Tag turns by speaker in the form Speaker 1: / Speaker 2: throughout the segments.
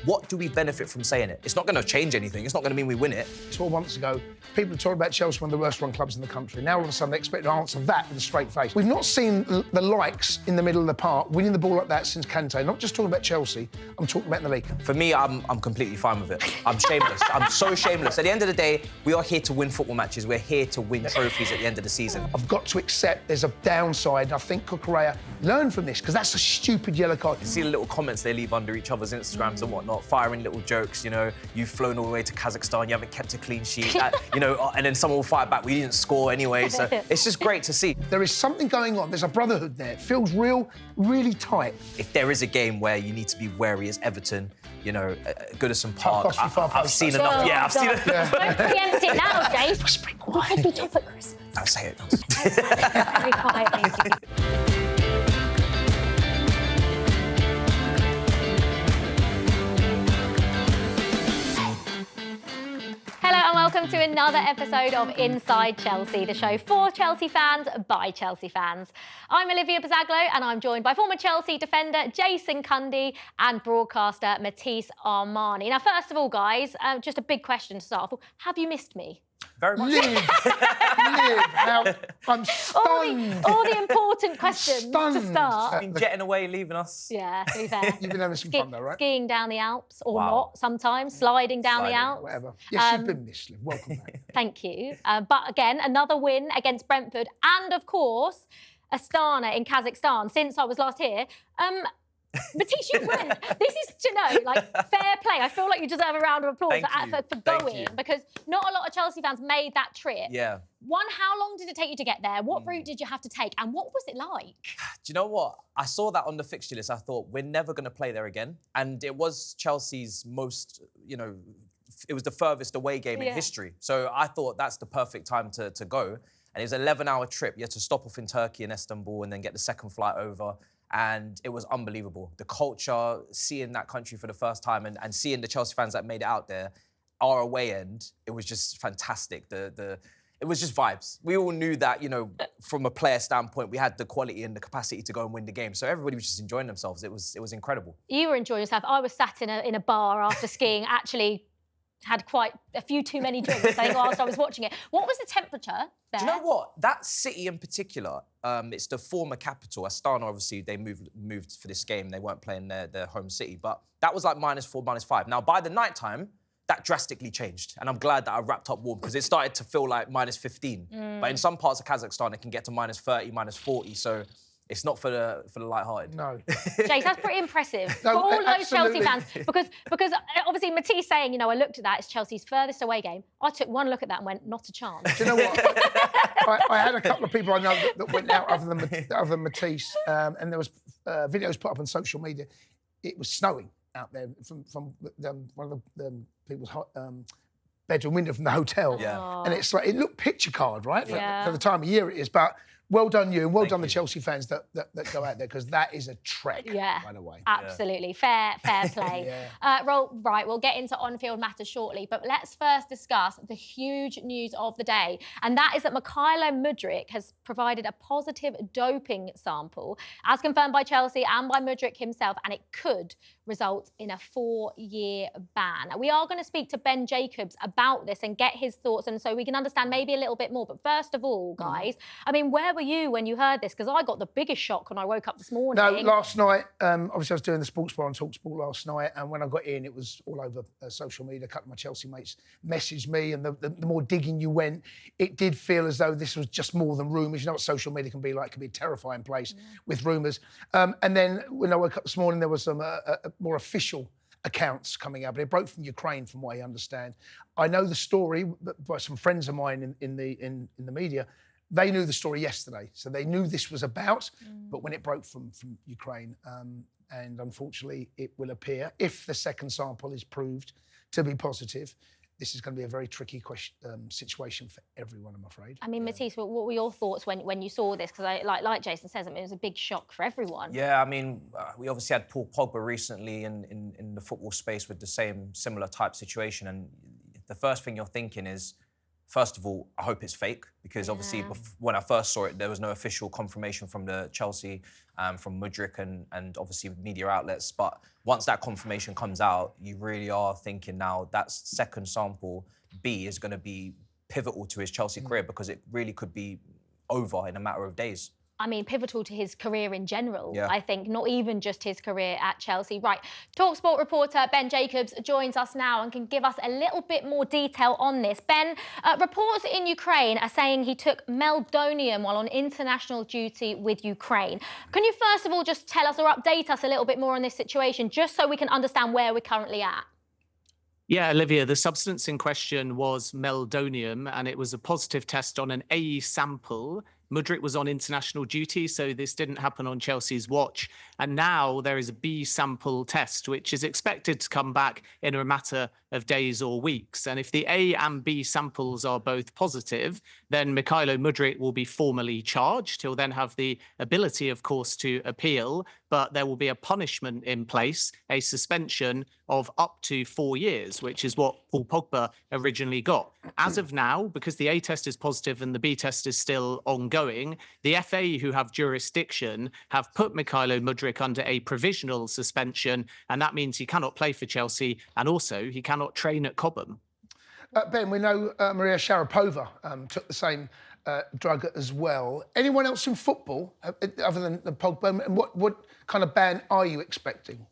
Speaker 1: what do we benefit from saying it? It's not going to change anything. It's not going to mean we win it.
Speaker 2: 12 months ago, people were talking about Chelsea, one of the worst-run clubs in the country. Now, all of a sudden, they expect to answer that with a straight face. We've not seen the likes in the middle of the park winning the ball like that since Cundy. Not just talking about Chelsea, I'm talking about in the league.
Speaker 1: For me, I'm completely fine with it. I'm shameless. I'm so shameless. At the end of the day, we are here to win football matches. We're here to win trophies at the end of the season.
Speaker 2: I've got to accept there's a downside. I think Cucurella learned from this, because that's a stupid yellow card.
Speaker 1: You see the little comments they leave under each other's Instagrams and whatnot, firing little jokes, you know, you've flown all the way to Kazakhstan, you haven't kept a clean sheet, you know, and then someone will fight back, we didn't score anyway, so it's just great to see.
Speaker 2: There is something going on. There's a brotherhood there. It feels really tight.
Speaker 1: If there is a game where you need to be wary as Everton, you know, Goodison Park, I've seen enough. Yeah, I've seen enough.
Speaker 3: Don't preempt it now, Jace.
Speaker 2: Whisper it
Speaker 3: We
Speaker 2: quiet.
Speaker 3: could be top at Christmas.
Speaker 1: I'll say it.
Speaker 3: Very quietly. Hello and welcome to another episode of Inside Chelsea, the show for Chelsea fans by Chelsea fans. I'm Olivia Buzaglo and I'm joined by former Chelsea defender Jason Cundy and broadcaster Matisse Armani. Now, first of all, guys, just a big question to start off. Have you missed me?
Speaker 1: Very much.
Speaker 2: Live. How I'm stunned.
Speaker 3: All the important questions to
Speaker 2: Stunned.
Speaker 3: start.
Speaker 1: Been jetting away, leaving us.
Speaker 3: Yeah, to be fair.
Speaker 2: You've been having some fun though, right?
Speaker 3: Skiing down the Alps, or
Speaker 1: Wow.
Speaker 3: not sometimes, sliding down the
Speaker 1: Sliding,
Speaker 3: Alps.
Speaker 2: Whatever. Yes, you've been missed, Liv. Welcome back.
Speaker 3: Thank you. But again, another win against Brentford and, of course, Astana in Kazakhstan since I was last here. Matisse, you win. This is, you know, like, fair play. I feel like you deserve a round of applause
Speaker 1: Thank
Speaker 3: for
Speaker 1: you.
Speaker 3: for
Speaker 1: Thank
Speaker 3: going,
Speaker 1: you.
Speaker 3: because not a lot of Chelsea fans made that trip.
Speaker 1: Yeah.
Speaker 3: One, how long did it take you to get there? What route did you have to take? And what was it like?
Speaker 1: Do you know what? I saw that on the fixture list. I thought, we're never going to play there again. And it was Chelsea's most, you know, it was the furthest away game in history. So I thought that's the perfect time to go. And it was an 11-hour trip. You had to stop off in Turkey and Istanbul and then get the second flight over. And it was unbelievable. The culture, seeing that country for the first time and seeing the Chelsea fans that made it out there, our away end, it was just fantastic. It was just vibes. We all knew that, you know, from a player standpoint, we had the quality and the capacity to go and win the game. So everybody was just enjoying themselves. It was incredible.
Speaker 3: You were enjoying yourself. I was sat in a bar after skiing, actually had quite a few too many drinks, I think, whilst I was watching it. What was the temperature there?
Speaker 1: Do you know what? That city in particular, it's the former capital. Astana, obviously, they moved for this game. They weren't playing their home city. But that was like -4, -5. Now, by the night time, that drastically changed. And I'm glad that I wrapped up warm, because it started to feel like -15. But in some parts of Kazakhstan, it can get to -30, -40. So it's not for the light-hearted.
Speaker 2: No.
Speaker 3: Jace, that's pretty impressive
Speaker 2: No,
Speaker 3: for all those Chelsea
Speaker 2: absolutely.
Speaker 3: fans. Because obviously Matisse saying, you know, I looked at that, it's Chelsea's furthest away game. I took one look at that and went, not a chance.
Speaker 2: Do you know what? I had a couple of people I know that went out other than Matisse, and there was videos put up on social media. It was snowing out there from one of the people's bedroom window from the hotel.
Speaker 1: Yeah.
Speaker 2: And it's like, it looked picture card, right?
Speaker 3: Yeah.
Speaker 2: For the time of year it is. But well done you, and well
Speaker 1: Thank
Speaker 2: done the
Speaker 1: you.
Speaker 2: Chelsea fans that go out there, because that is a trek,
Speaker 3: Yeah.
Speaker 2: by the way.
Speaker 3: Absolutely. Fair play. Right, we'll get into on-field matters shortly, but let's first discuss the huge news of the day. And that is that Mykhailo Mudryk has provided a positive doping sample, as confirmed by Chelsea and by Mudryk himself, and it could result in a 4-year ban. We are going to speak to Ben Jacobs about this and get his thoughts, and so we can understand maybe a little bit more. But first of all, guys, I mean, where were you when you heard this? Because I got the biggest shock when I woke up this morning.
Speaker 2: No, last night, obviously I was doing the sports bar on talkSPORT last night, and when I got in, it was all over social media. A couple of my Chelsea mates messaged me, and the more digging you went, it did feel as though this was just more than rumours. You know what social media can be like? It can be a terrifying place with rumours. And then when I woke up this morning, there was some more official accounts coming out, but it broke from Ukraine, from what I understand. I know the story by some friends of mine in the media. They knew the story yesterday, so they knew this was about, but when it broke from Ukraine, and unfortunately it will appear, if the second sample is proved to be positive, this is going to be a very tricky situation for everyone, I'm afraid.
Speaker 3: I mean, Matisse, what were your thoughts when you saw this? Because like Jason says, I mean, it was a big shock for everyone.
Speaker 1: Yeah, I mean, we obviously had Paul Pogba recently in the football space with the similar type situation, and the first thing you're thinking is, First of all, I hope it's fake, because obviously when I first saw it, there was no official confirmation from the Chelsea, from Mudryk and obviously media outlets. But once that confirmation comes out, you really are thinking now that second sample B is going to be pivotal to his Chelsea career, because it really could be over in a matter of days.
Speaker 3: I mean, pivotal to his career in general,
Speaker 1: yeah.
Speaker 3: I think, not even just his career at Chelsea. Right, talkSPORT reporter Ben Jacobs joins us now and can give us a little bit more detail on this. Ben, reports in Ukraine are saying he took meldonium while on international duty with Ukraine. Can you first of all just tell us or update us a little bit more on this situation, just so we can understand where we're currently at?
Speaker 4: Yeah, Olivia, the substance in question was meldonium, and it was a positive test on an A sample. Mudryk was on international duty, so this didn't happen on Chelsea's watch. And now there is a B sample test, which is expected to come back in a matter of days or weeks. And if the A and B samples are both positive, then Mykhailo Mudryk will be formally charged. He'll then have the ability, of course, to appeal, but there will be a punishment in place, a suspension of up to 4 years, which is what Paul Pogba originally got. As of now, because the A test is positive and the B test is still ongoing, the FA, who have jurisdiction, have put Mykhailo Mudryk under a provisional suspension, and that means he cannot play for Chelsea, and also he cannot train at Cobham.
Speaker 2: Ben, we know Maria Sharapova took the same drug as well. Anyone else in football, other than Pogba, and what kind of ban are you expecting?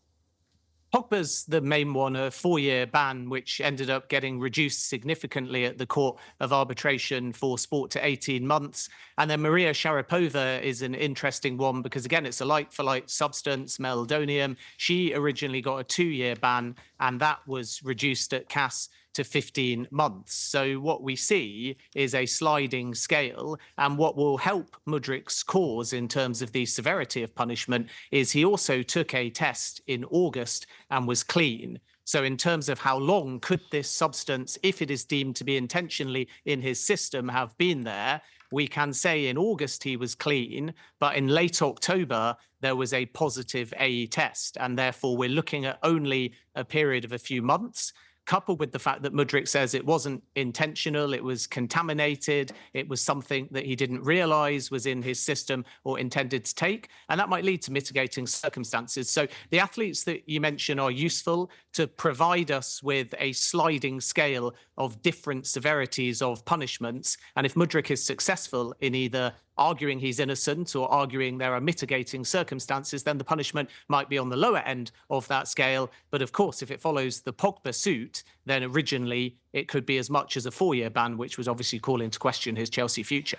Speaker 4: Pogba's the main one, a 4-year ban, which ended up getting reduced significantly at the Court of Arbitration for Sport to 18 months. And then Maria Sharapova is an interesting one because, again, it's a like-for-like substance, meldonium. She originally got a 2-year ban, and that was reduced at CAS to 15 months. So what we see is a sliding scale, and what will help Mudryk's cause in terms of the severity of punishment is he also took a test in August and was clean. So in terms of how long could this substance, if it is deemed to be intentionally in his system, have been there, we can say in August he was clean, but in late October there was a positive A test, and therefore we're looking at only a period of a few months, coupled with the fact that Mudryk says it wasn't intentional, it was contaminated, it was something that he didn't realise was in his system or intended to take, and that might lead to mitigating circumstances. So the athletes that you mention are useful to provide us with a sliding scale of different severities of punishments, and if Mudryk is successful in either arguing he's innocent or arguing there are mitigating circumstances, then the punishment might be on the lower end of that scale. But of course, if it follows the Pogba suit, then originally it could be as much as a 4-year ban, which was obviously calling into question his Chelsea future.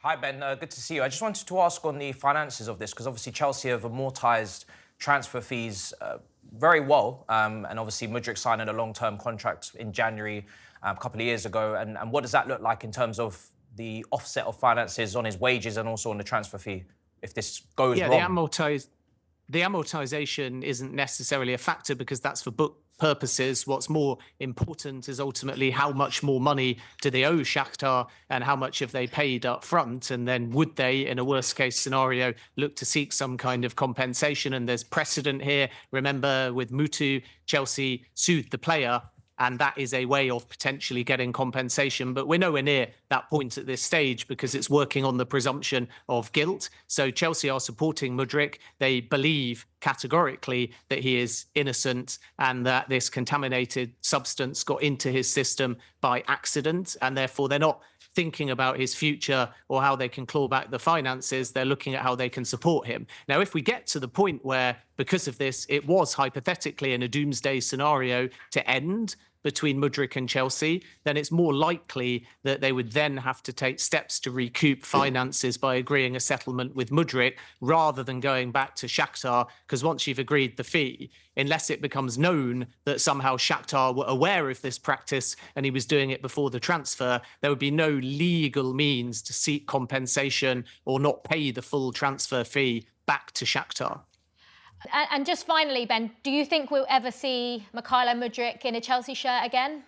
Speaker 1: Hi, Ben. Good to see you. I just wanted to ask on the finances of this, because obviously Chelsea have amortised transfer fees very well, and obviously Mudryk signing a long-term contract in January a couple of years ago. And what does that look like in terms of the offset of finances on his wages and also on the transfer fee if this goes wrong?
Speaker 4: The amortization isn't necessarily a factor because that's for book purposes. What's more important is ultimately how much more money do they owe Shakhtar and how much have they paid up front, and then would they, in a worst case scenario, look to seek some kind of compensation. And there's precedent here. Remember with Mutu, Chelsea sued the player, and that is a way of potentially getting compensation. But we're nowhere near that point at this stage because it's working on the presumption of guilt. So Chelsea are supporting Mudryk. They believe categorically that he is innocent and that this contaminated substance got into his system by accident, and therefore they're not thinking about his future or how they can claw back the finances. They're looking at how they can support him. Now, if we get to the point where, because of this, it was hypothetically in a doomsday scenario to end between Mudryk and Chelsea, then it's more likely that they would then have to take steps to recoup finances by agreeing a settlement with Mudryk rather than going back to Shakhtar, because once you've agreed the fee, unless it becomes known that somehow Shakhtar were aware of this practice and he was doing it before the transfer, there would be no legal means to seek compensation or not pay the full transfer fee back to Shakhtar.
Speaker 3: And just finally, Ben, do you think we'll ever see Mykhailo Mudryk in a Chelsea shirt again?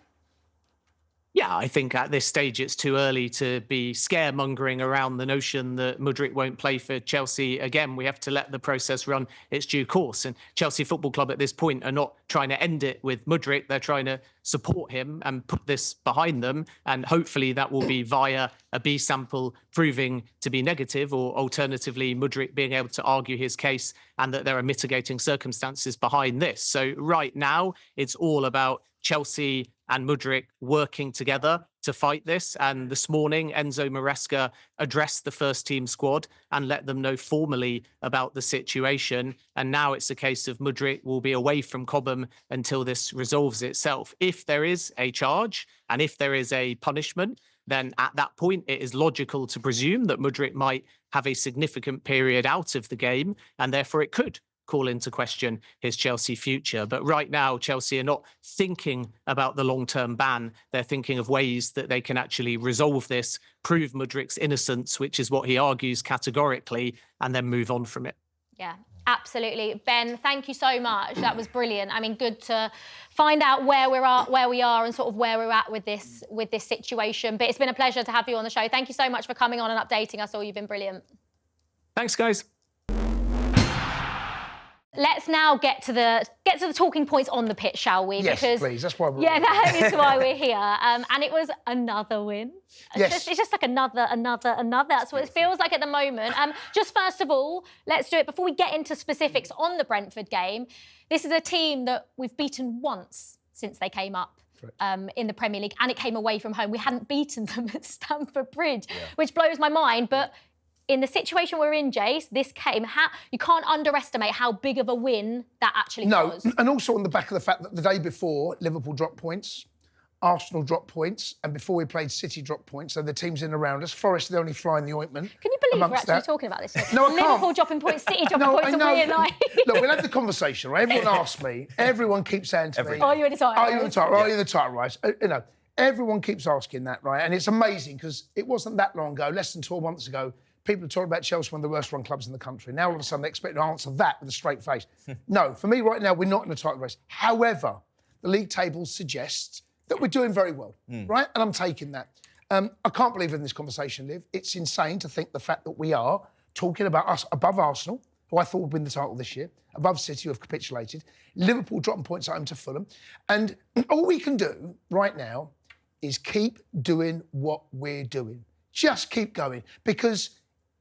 Speaker 4: Yeah, I think at this stage it's too early to be scaremongering around the notion that Mudryk won't play for Chelsea again. We have to let the process run its due course. And Chelsea Football Club at this point are not trying to end it with Mudryk. They're trying to support him and put this behind them. And hopefully that will be via a B sample proving to be negative, or alternatively Mudryk being able to argue his case and that there are mitigating circumstances behind this. So right now it's all about Chelsea and Mudryk working together to fight this. And this morning, Enzo Maresca addressed the first team squad and let them know formally about the situation. And now it's a case of Mudryk will be away from Cobham until this resolves itself. If there is a charge and if there is a punishment, then at that point, it is logical to presume that Mudryk might have a significant period out of the game, and therefore it could call into question his Chelsea future. But right now, Chelsea are not thinking about the long-term ban. They're thinking of ways that they can actually resolve this, prove Mudryk's innocence, which is what he argues categorically, and then move on from it.
Speaker 3: Yeah, absolutely. Ben, thank you so much. That was brilliant. I mean, good to find out where we are and sort of where we're at with this situation. But it's been a pleasure to have you on the show. Thank you so much for coming on and updating us all. You've been brilliant.
Speaker 4: Thanks, guys.
Speaker 3: Let's now get to the talking points on the pitch, shall we?
Speaker 2: Yes,
Speaker 3: because,
Speaker 2: please. That's why we're
Speaker 3: yeah, that is why we're here. And it was another win.
Speaker 2: Yes.
Speaker 3: It's just like another. That's what it feels like at the moment. Just first of all, let's do it before we get into specifics on the Brentford game. This is a team that we've beaten once since they came up. In the Premier League, and it came away from home. We hadn't beaten them at Stamford Bridge, which blows my mind. But in the situation we're in, Jace, this game, you can't underestimate how big of a win that actually was.
Speaker 2: And also on the back of the fact that the day before, Liverpool dropped points, Arsenal dropped points, and before we played, City dropped points. So the teams in and around us, Forest, they're only flying the ointment.
Speaker 3: Can you believe we're actually talking about this?
Speaker 2: No, I can't.
Speaker 3: Liverpool dropping points, City dropping points, and we and I.
Speaker 2: Look, we'll have the conversation, right? Everyone asks me, everyone keeps saying to me,
Speaker 3: are you in the title?
Speaker 2: Are you in the title? Are you in the title race? You know, everyone keeps asking that, right? And it's amazing because it wasn't that long ago, less than 12 months ago, people are talking about Chelsea, one of the worst run clubs in the country. Now, all of a sudden, they expect to answer that with a straight face. No, for me right now, we're not in the title race. However, the league table suggests that we're doing very well, right? And I'm taking that. I can't believe in this conversation, Liv. It's insane to think the fact that we are talking about us above Arsenal, who I thought would win the title this year, above City, who have capitulated, Liverpool dropping points at home to Fulham. And all we can do right now is keep doing what we're doing. Just keep going, because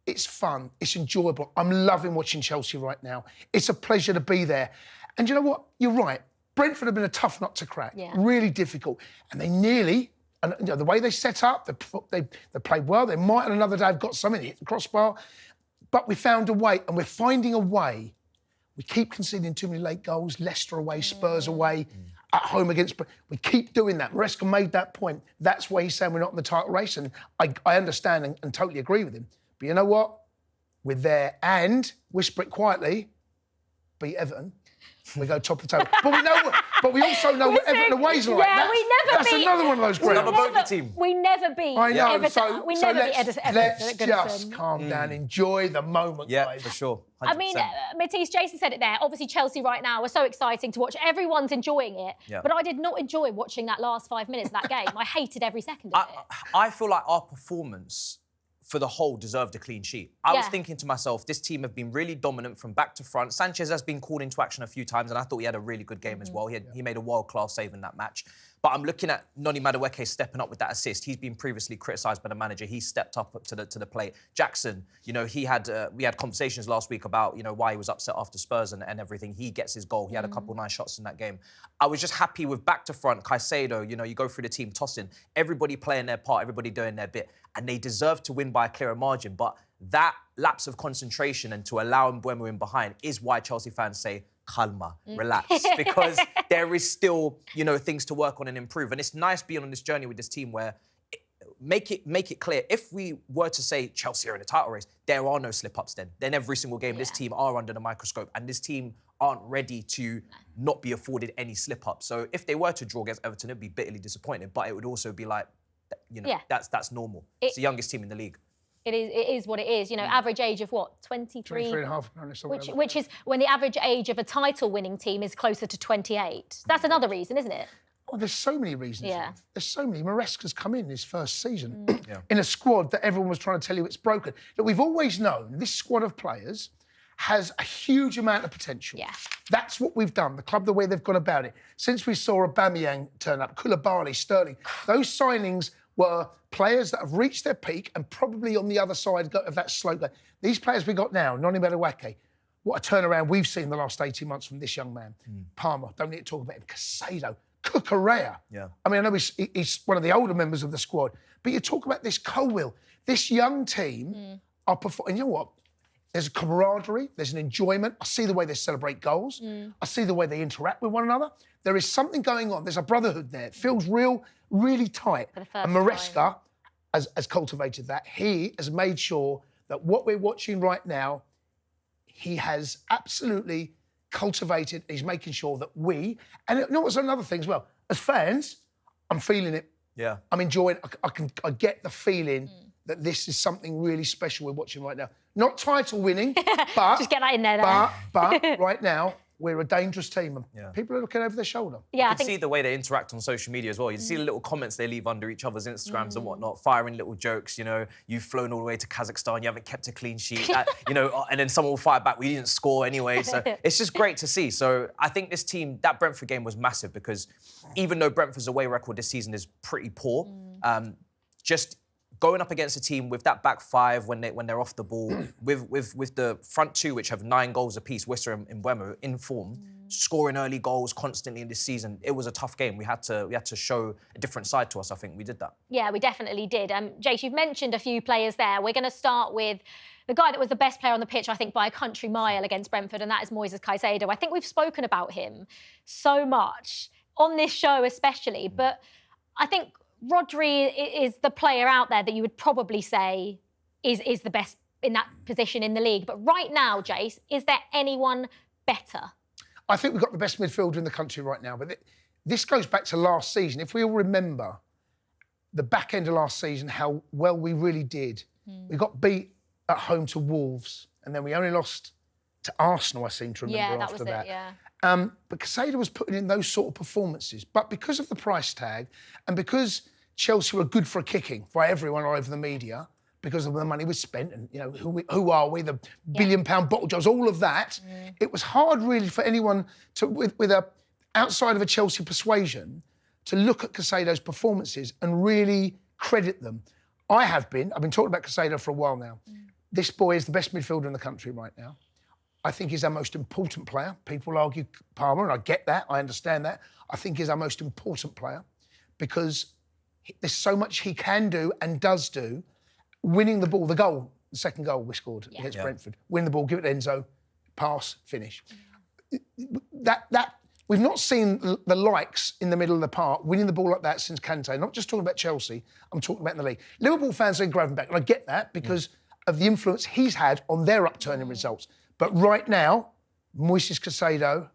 Speaker 2: it's fun, it's enjoyable. I'm loving watching Chelsea right now. It's a pleasure to be there. And you know what? You're right. Brentford have been a tough nut to crack, really difficult. And they nearly, and you know, the way they set up, they played well. They might on another day have got something, hit the crossbar. But we found a way, and we're finding a way. We keep conceding too many late goals, Leicester away, Spurs away, at home against... We keep doing that. Maresca made that point. That's why he's saying we're not in the title race, and I understand and totally agree with him. But you know what? We're there, and, whisper it quietly, beat Everton. We go top of the table. But we also know what Everton aways are like.
Speaker 3: Yeah, that's
Speaker 2: another one of those great.
Speaker 3: We never beat Everton. We never beat Everton.
Speaker 2: Let's just calm down, enjoy the moment, guys.
Speaker 1: Yeah, for sure. 100%.
Speaker 3: I mean, Matisse, Jason said it there. Obviously, Chelsea right now are so exciting to watch. Everyone's enjoying it. Yeah. But I did not enjoy watching that last 5 minutes of that game. I hated every second of it.
Speaker 1: I feel like our performance for the whole deserved a clean sheet. I was thinking to myself, this team have been really dominant from back to front. Sanchez has been called into action a few times, and I thought he had a really good game as well. He made a world-class save in that match. But I'm looking at Noni Madueke stepping up with that assist. He's been previously criticised by the manager. He stepped up to the plate. Jackson, you know, we had conversations last week about, you know, why he was upset after Spurs and everything. He gets his goal. He had a couple nice shots in that game. I was just happy with back to front. Caicedo, you know, you go through the team tossing, everybody playing their part, everybody doing their bit, and they deserve to win by a clearer margin. But that lapse of concentration and to allow Mbeumo in behind is why Chelsea fans say, calma, relax, because there is still, you know, things to work on and improve. And it's nice being on this journey with this team where make it clear, if we were to say Chelsea are in a title race, there are no slip-ups then. Then every single game, this team are under the microscope, and this team aren't ready to not be afforded any slip-ups. So if they were to draw against Everton, it'd be bitterly disappointing, but it would also be like, you know, that's normal. It's the youngest team in the league.
Speaker 3: It is what it is. You know, average age of what? 23?
Speaker 2: 23 and a half.
Speaker 3: Which is when the average age of a title-winning team is closer to 28. That's another reason, isn't it?
Speaker 2: Oh, there's so many reasons.
Speaker 3: Yeah.
Speaker 2: There's so many. Maresca's come in his first season in a squad that everyone was trying to tell you it's broken. Look, we've always known this squad of players has a huge amount of potential.
Speaker 3: Yeah.
Speaker 2: That's what we've done, the club, the way they've gone about it. Since we saw Aubameyang turn up, Koulibaly, Sterling, those signings were players that have reached their peak and probably on the other side of that slope. These players we got now, Noni Madueke, what a turnaround we've seen the last 18 months from this young man. Palmer, don't need to talk about him. Casado, Cucurella.
Speaker 1: Yeah.
Speaker 2: I mean, I know he's one of the older members of the squad, but you talk about this Colwill. This young team are performing. You know what? There's a camaraderie, there's an enjoyment. I see the way they celebrate goals. I see the way they interact with one another. There is something going on. There's a brotherhood there. It feels really tight. And Maresca has cultivated that. He has made sure that what we're watching right now, he has absolutely cultivated. He's making sure that we, and you know what's another thing as well, as fans, I'm feeling it.
Speaker 1: Yeah.
Speaker 2: I'm enjoying it. I get the feeling that this is something really special we're watching right now. Not title winning, but...
Speaker 3: Just get that in there, though.
Speaker 2: But right now, we're a dangerous team and people are looking over their shoulder.
Speaker 3: Yeah,
Speaker 1: you can see the way they interact on social media as well. You see the little comments they leave under each other's Instagrams and whatnot, firing little jokes, you know, you've flown all the way to Kazakhstan, you haven't kept a clean sheet, you know, and then someone will fire back, well, you didn't score anyway. So it's just great to see. So I think this team, that Brentford game was massive because even though Brentford's away record this season is pretty poor, just going up against a team with that back five when they're off the ball, with the front two which have 9 goals apiece, Wissa and Mbeumo in form, scoring early goals constantly in this season, it was a tough game. We had to show a different side to us. I think we did that.
Speaker 3: Yeah, we definitely did. Jace, you've mentioned a few players there. We're going to start with the guy that was the best player on the pitch, I think, by a country mile against Brentford, and that is Moises Caicedo. I think we've spoken about him so much on this show especially, but I think Rodri is the player out there that you would probably say is the best in that position in the league. But right now, Jace, is there anyone better?
Speaker 2: I think we've got the best midfielder in the country right now. But this goes back to last season. If we all remember the back end of last season, how well we really did. We got beat at home to Wolves, and then we only lost to Arsenal, I seem to remember, after that. But Caicedo was putting in those sort of performances. But because of the price tag and because Chelsea were good for a kicking by everyone all over the media, because of the money we spent and, you know, who are we, the billion-pound bottle jobs, all of that, it was hard really for anyone to, with a outside of a Chelsea persuasion, to look at Caicedo's performances and really credit them. I've been talking about Caicedo for a while now. This boy is the best midfielder in the country right now. I think he's our most important player. People argue Palmer, and I get that, I understand that. I think he's our most important player because there's so much he can do and does do. Winning the ball, the second goal we scored against Brentford. Win the ball, give it to Enzo, pass, finish. That we've not seen the likes in the middle of the park winning the ball like that since Kante. Not just talking about Chelsea, I'm talking about in the league. Liverpool fans are grabbing back, and I get that because of the influence he's had on their upturning results. But right now, Moises Caicedo,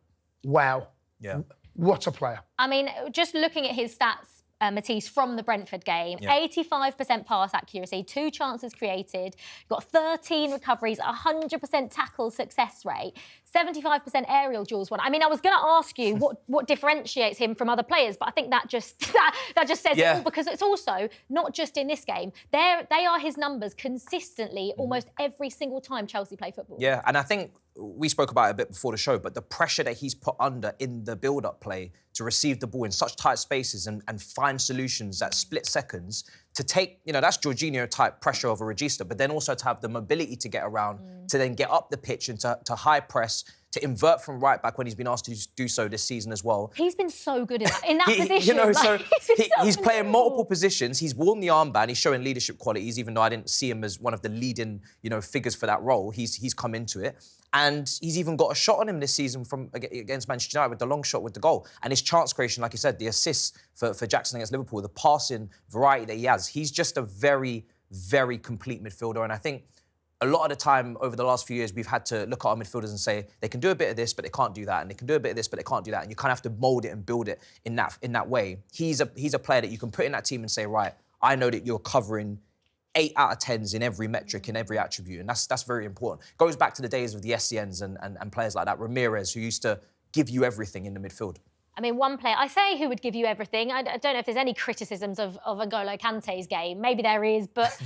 Speaker 2: wow. Yeah. What a player.
Speaker 3: I mean, just looking at his stats, Matisse, from the Brentford game, 85% pass accuracy, 2 chances created, got 13 recoveries, 100% tackle success rate, 75% aerial duels won. I mean, I was going to ask you what differentiates him from other players, but I think that just says it all, because it's also not just in this game. They are his numbers consistently almost every single time Chelsea play football.
Speaker 1: Yeah, and I think we spoke about it a bit before the show, but the pressure that he's put under in the build-up play to receive the ball in such tight spaces and find solutions at split seconds to take, you know, that's Jorginho-type pressure over Regista, but then also to have the mobility to get around, to then get up the pitch and to high press, to invert from right back when he's been asked to do so this season as well.
Speaker 3: He's been so good in that position.
Speaker 1: You know, so he's playing multiple positions. He's worn the armband. He's showing leadership qualities, even though I didn't see him as one of the leading, you know, figures for that role. He's come into it. And he's even got a shot on him this season against Manchester United with the long shot with the goal. And his chance creation, like you said, the assists for Jackson against Liverpool, the passing variety that he has. He's just a very, very complete midfielder. And I think a lot of the time over the last few years, we've had to look at our midfielders and say, they can do a bit of this, but they can't do that. And they can do a bit of this, but they can't do that. And you kind of have to mould it and build it in that way. He's a player that you can put in that team and say, right, I know that you're covering 8 out of 10s in every metric, in every attribute. And that's very important. Goes back to the days of the SCNs and players like that. Ramirez, who used to give you everything in the midfield.
Speaker 3: I mean, one player, I say who would give you everything. I don't know if there's any criticisms of N'Golo Kante's game. Maybe there is, but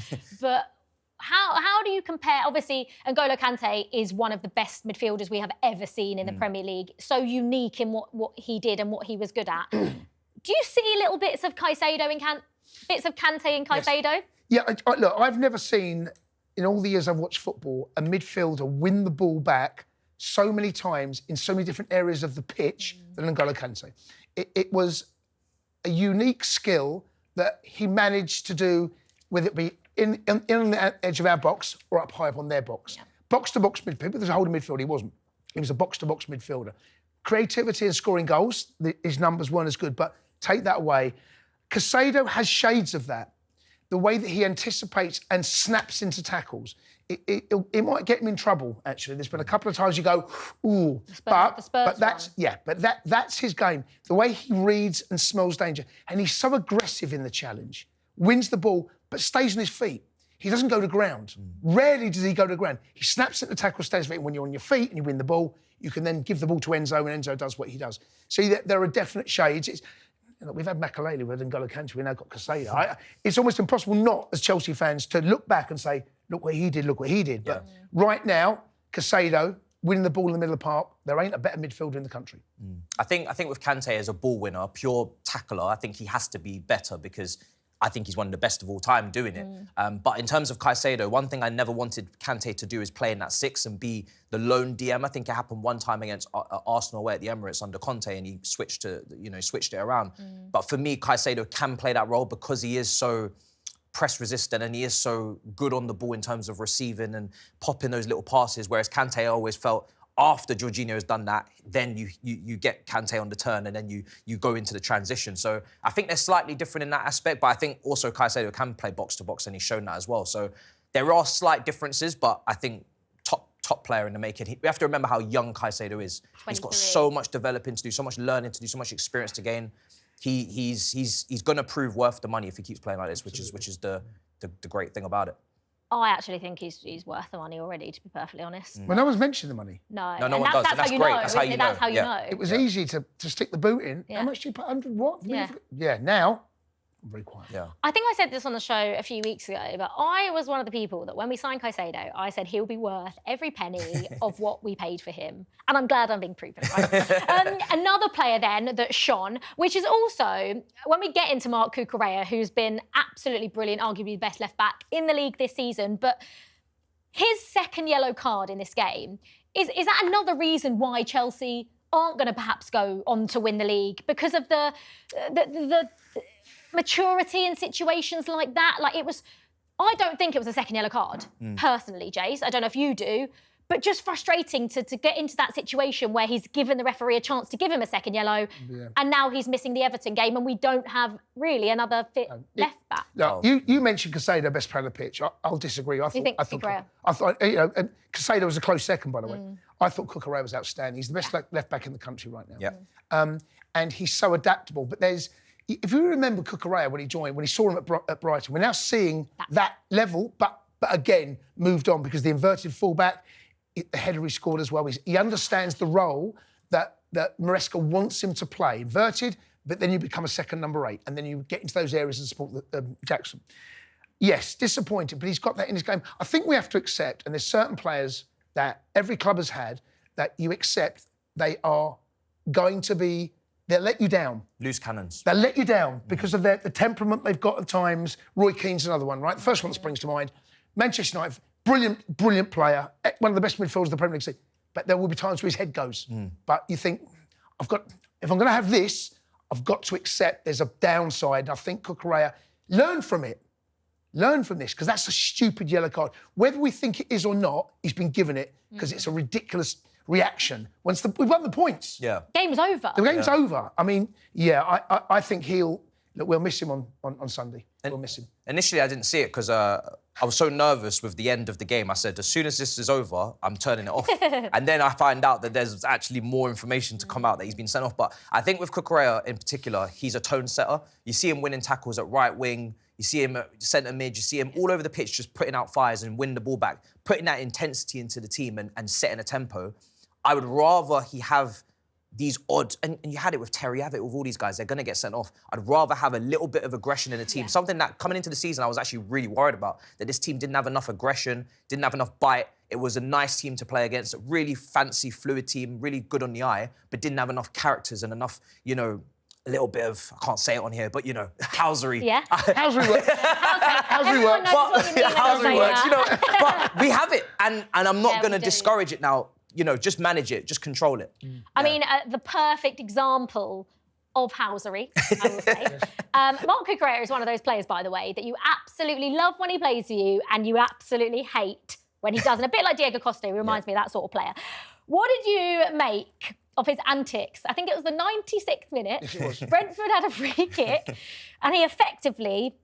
Speaker 3: how do you compare? Obviously, N'Golo Kante is one of the best midfielders we have ever seen in the Premier League. So unique in what he did and what he was good at. Do you see little bits of Caicedo in bits of Kante in Caicedo?
Speaker 2: Yes. Yeah, look, I've never seen, in all the years I've watched football, a midfielder win the ball back so many times in so many different areas of the pitch than N'Golo Kante. It was a unique skill that he managed to do, whether it be in the edge of our box or up high up on their box. Yeah. Box-to-box midfielder. There's a holding midfield, he wasn't. He was a box-to-box midfielder. Creativity and scoring goals, his numbers weren't as good, but take that away. Caicedo has shades of that. The way that he anticipates and snaps into tackles, it might get him in trouble, actually. There's been a couple of times you go, ooh, but that's his game. The way he reads and smells danger. And he's so aggressive in the challenge. Wins the ball, but stays on his feet. He doesn't go to ground. Rarely does he go to ground. He snaps into tackle, stays on his feet. When you're on your feet and you win the ball, you can then give the ball to Enzo, and Enzo does what he does. So there are definite shades. We've had Mykhailo, we've had N'Golo Kante, we've now got Caicedo. It's almost impossible not, as Chelsea fans, to look back and say, look what he did, look what he did. But right now, Caicedo, winning the ball in the middle of the park, there ain't a better midfielder in the country.
Speaker 1: I think with Kante as a ball winner, pure tackler, I think he has to be better because I think he's one of the best of all time doing it. But in terms of Caicedo, one thing I never wanted Kante to do is play in that 6 and be the lone DM. I think it happened one time against Arsenal away at the Emirates under Conte, and he switched it around. But for me, Caicedo can play that role because he is so press resistant and he is so good on the ball in terms of receiving and popping those little passes. Whereas Kante, I always felt, after Jorginho has done that, then you get Kante on the turn and then you go into the transition. So I think they're slightly different in that aspect, but I think also Caicedo can play box-to-box and he's shown that as well. So there are slight differences, but I think top player in the making. We have to remember how young Caicedo is. 23. He's got so much developing to do, so much learning to do, so much experience to gain. He's going to prove worth the money if he keeps playing like this, which is the great thing about it.
Speaker 3: I actually think he's worth the money already, to be perfectly honest.
Speaker 2: Well, no one's mentioned the money.
Speaker 3: No
Speaker 1: one does.
Speaker 3: That's how you know. That's how you know.
Speaker 2: It was easy to stick the boot in. Yeah. How much do you put? 100 what? Yeah, now, I'm very quiet.
Speaker 1: Yeah.
Speaker 3: I think I said this on the show a few weeks ago, but I was one of the people that when we signed Caicedo, I said he'll be worth every penny of what we paid for him. And I'm glad I'm being proven right. Another player then that shone, which is also, when we get into Marc Cucurella, who's been absolutely brilliant, arguably the best left-back in the league this season, but his second yellow card in this game, is that another reason why Chelsea aren't going to perhaps go on to win the league? Because of the maturity in situations like that. I don't think it was a second yellow card, personally, Jace. I don't know if you do, but just frustrating to get into that situation where he's given the referee a chance to give him a second yellow, and now he's missing the Everton game, and we don't have really another fit left back.
Speaker 2: No, you mentioned Caicedo, best player on the pitch. I'll disagree. I thought Caicedo was a close second, by the way. I thought Cucurella was outstanding. He's the best left back in the country right now. And he's so adaptable. But if you remember Cucurella when he joined, when he saw him at Brighton, we're now seeing that level, but again, moved on because the inverted fullback, the header he scored as well, he understands the role that Maresca wants him to play. Inverted, but then you become a second number 8, and then you get into those areas and support Jackson. Yes, disappointed, but he's got that in his game. I think we have to accept, and there's certain players that every club has had, that you accept they are going to be, they'll let you down.
Speaker 1: Loose cannons.
Speaker 2: They'll let you down because of the temperament they've got at times. Roy Keane's another one, right? The first one that springs to mind. Manchester United, brilliant player, one of the best midfielders of the Premier League. But there will be times where his head goes. But you think, if I'm going to have this, I've got to accept there's a downside. And I think Cucurella, learn from it. Learn from this, because that's a stupid yellow card. Whether we think it is or not, he's been given it because it's a ridiculous reaction. We've won the points.
Speaker 1: Yeah.
Speaker 3: Game's over.
Speaker 2: The game's over. I mean, I think we'll miss him on Sunday. We'll miss him.
Speaker 1: Initially, I didn't see it because I was so nervous with the end of the game. I said, as soon as this is over, I'm turning it off. And then I find out that there's actually more information to come out that he's been sent off. But I think with Cucurella in particular, he's a tone setter. You see him winning tackles at right wing. You see him at centre mid. You see him all over the pitch just putting out fires and winning the ball back, putting that intensity into the team and setting a tempo. I would rather he have these odd, and you had it with Terry, you have it with all these guys, they're going to get sent off. I'd rather have a little bit of aggression in the team. Something that coming into the season, I was actually really worried about, that this team didn't have enough aggression, didn't have enough bite. It was a nice team to play against, a really fancy, fluid team, really good on the eye, but didn't have enough characters and enough, you know, a little bit of, I can't say it on here, but, you know, housery.
Speaker 3: Yeah.
Speaker 2: Housery works. Housery works.
Speaker 1: Housery works, you know. But we have it, and I'm not going to discourage it now. You know, just manage it, just control it.
Speaker 3: I mean, the perfect example of housery, I will say. Mark Cucurella is one of those players, by the way, that you absolutely love when he plays for you and you absolutely hate when he doesn't. A bit like Diego Costa, he reminds me of that sort of player. What did you make of his antics? I think it was the 96th minute. Brentford had a free kick and he effectively